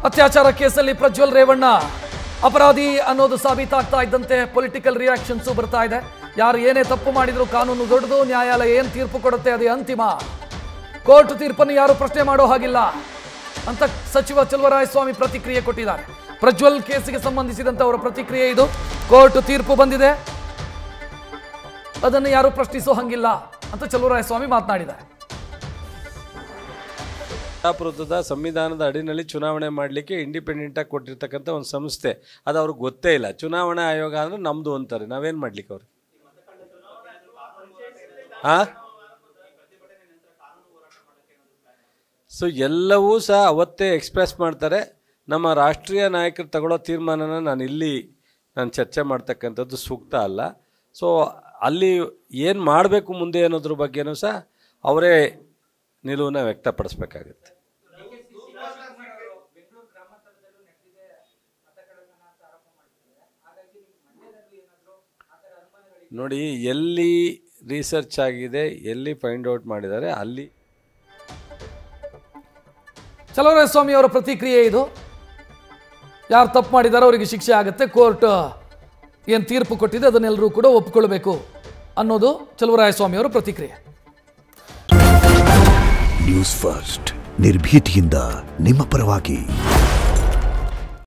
ಅತ್ಯಾಚಾರ ಕೇಸಲ್ಲಿ ಪ್ರಜ್ವಲ್ ರೇವಣ್ಣ ಅಪರಾಧಿ ಅನ್ನೋದು ಸಾಬೀತಾಗ್ತಾ ಇದ್ದಂತೆ ಪೊಲಿಟಿಕಲ್ ರಿಯಾಕ್ಷನ್ಸ್ ಬರ್ತಾ ಇದೆ. ಯಾರು ಏನೇ ತಪ್ಪು ಮಾಡಿದ್ರು ಕಾನೂನು ದೊಡ್ಡದು, ನ್ಯಾಯಾಲಯ ಏನು ತೀರ್ಪು ಕೊಡುತ್ತೆ ಅದೇ ಅಂತಿಮ. ಕೋರ್ಟ್ ತೀರ್ಪನ್ನು ಯಾರು ಪ್ರಶ್ನೆ ಮಾಡೋ ಹಾಗಿಲ್ಲ ಅಂತ ಸಚಿವ ಚಲುವರಾಯಸ್ವಾಮಿ ಪ್ರತಿಕ್ರಿಯೆ ಕೊಟ್ಟಿದ್ದಾರೆ. ಪ್ರಜ್ವಲ್ ಕೇಸಿಗೆ ಸಂಬಂಧಿಸಿದಂತೆ ಅವರ ಪ್ರತಿಕ್ರಿಯೆ ಇದು. ಕೋರ್ಟ್ ತೀರ್ಪು ಬಂದಿದೆ, ಅದನ್ನು ಯಾರು ಪ್ರಶ್ನಿಸೋ ಹಂಗಿಲ್ಲ ಅಂತ ಚಲುವರಾಯಸ್ವಾಮಿ ಮಾತನಾಡಿದ್ದಾರೆ. ಪ್ರಜಾಪ್ರಭುತ್ವದ ಸಂವಿಧಾನದ ಅಡಿನಲ್ಲಿ ಚುನಾವಣೆ ಮಾಡಲಿಕ್ಕೆ ಇಂಡಿಪೆಂಡೆಂಟ್ ಆಗಿ ಕೊಟ್ಟಿರ್ತಕ್ಕಂಥ ಒಂದು ಸಂಸ್ಥೆ, ಅದು ಅವ್ರಿಗೆ ಗೊತ್ತೇ ಇಲ್ಲ. ಚುನಾವಣಾ ಆಯೋಗ ಅಂದ್ರೆ ನಮ್ದು ಅಂತಾರೆ, ನಾವೇನು ಮಾಡ್ಲಿಕ್ಕೆ ಅವ್ರಿಗೆ? ಸೊ ಎಲ್ಲವೂ ಸಹ ಅವತ್ತೇ ಎಕ್ಸ್ಪ್ರೆಸ್ ಮಾಡ್ತಾರೆ. ನಮ್ಮ ರಾಷ್ಟ್ರೀಯ ನಾಯಕರು ತಗೊಳ್ಳೋ ತೀರ್ಮಾನನ ನಾನು ಚರ್ಚೆ ಮಾಡ್ತಕ್ಕಂಥದ್ದು ಸೂಕ್ತ ಅಲ್ಲ. ಸೊ ಅಲ್ಲಿ ಏನು ಮಾಡಬೇಕು ಮುಂದೆ ಅನ್ನೋದ್ರ ಬಗ್ಗೆನೂ ಸಹ ಅವರೇ ನಿಲುವನ್ನು ವ್ಯಕ್ತಪಡಿಸ್ಬೇಕಾಗತ್ತೆ. ನೋಡಿ, ಎಲ್ಲಿ ರಿಸರ್ಚ್ ಆಗಿದೆ, ಎಲ್ಲಿ ಫೈಂಡ್ ಔಟ್ ಮಾಡಿದ್ದಾರೆ ಅಲ್ಲಿ. ಚಲುವರಾಯಸ್ವಾಮಿ ಅವರ ಪ್ರತಿಕ್ರಿಯೆ ಇದು. ಯಾರು ತಪ್ಪು ಮಾಡಿದಾರೋ ಅವರಿಗೆ ಶಿಕ್ಷೆ ಆಗುತ್ತೆ, ಕೋರ್ಟ್ ಏನು ತೀರ್ಪು ಕೊಟ್ಟಿದೆ ಅದನ್ನೆಲ್ಲರೂ ಕೂಡ ಒಪ್ಪಿಕೊಳ್ಬೇಕು ಅನ್ನೋದು ಚಲುವರಾಯಸ್ವಾಮಿ ಅವರ ಪ್ರತಿಕ್ರಿಯೆ. ನ್ಯೂಸ್ ಫಸ್ಟ್ ನಿರ್ಭೀತಿಯಿಂದ ನಿಮ್ಮ ಪರವಾಗಿ.